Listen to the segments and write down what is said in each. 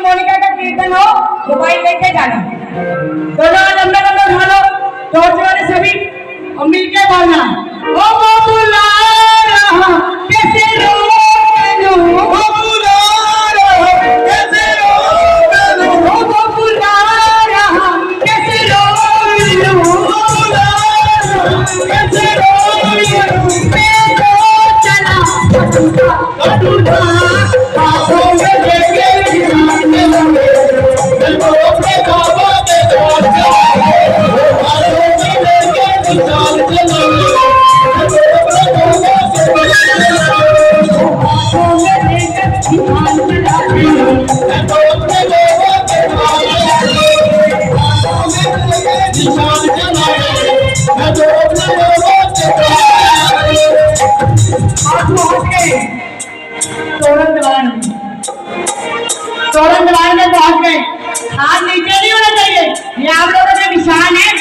मोनिका का कीर्तन हो, मोबाइल लेके जाना। दोनों लंबे लंबे उठा लो, टॉर्च वाले सभी, और मिलके बोलना, ओ बुला रहा कैसे रोक लूं, ओ बुला रहा कैसे रोक लूं, ओ बुला रहा कैसे रोक लूं, ओ बुला रहा कैसे रोक लूं, मैं तो चला अधूरा आंखों में देखे दिखाने लगे, दिल को अपने ख्वाबों के तोड़ चलाए, आंखों में देखे दिखाने लगे, दिल को अपने ख्वाबों के तोड़ चलाए, आंखों में देखे दिखाने लगे, दिल को अपने ख्वाबों के तोड़ चलाए, आंखों में देखे दिखाने लगे, दिल को अपने ख्वाबों के तोड़ चलाए। हाथ पहुंच गए तोरण दीवान में पहुंच गए। हाथ नीचे नहीं होना चाहिए, ये आप लोगों के निशान है।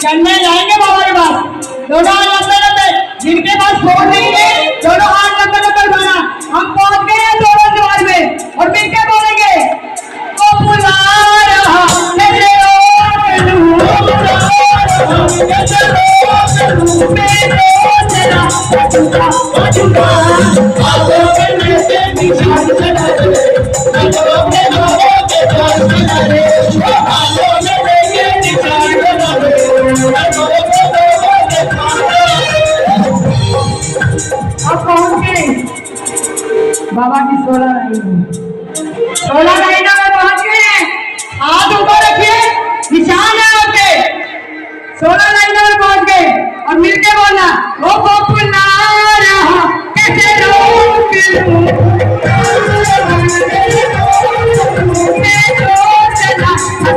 चलने जाएंगे बाबा के पास, दोनों हाथ लंबे लंबे, जिनके पास फोन नहीं है दोनों हाथ लंबे लंबे उठाना। हम पहुंच गए हैं तोरण दीवान में और मिलके बोलेंगे, ओ बुला रहा कैसे रोक लूं, ओ बुला रहा कैसे रोक लूं, मैं तो चला अधूरा अधूरा आंखों में देखे दिखाने लगे, दिल को अपने ख्वाबों के तोड़ चलाए, आंखों में देखे दिखाने लगे, दिल को अपने ख्वाबों के तोड़ चलाए। अब पहुंच गए बाबा की 16 लाइनों में पहुंच गए हैं। हाथ ऊपर रखिए, निशान है आपके। 16 लाइनों में पहुंच गए और मिलके बोलना, ओ बुला रहा कैसे रोक लूं,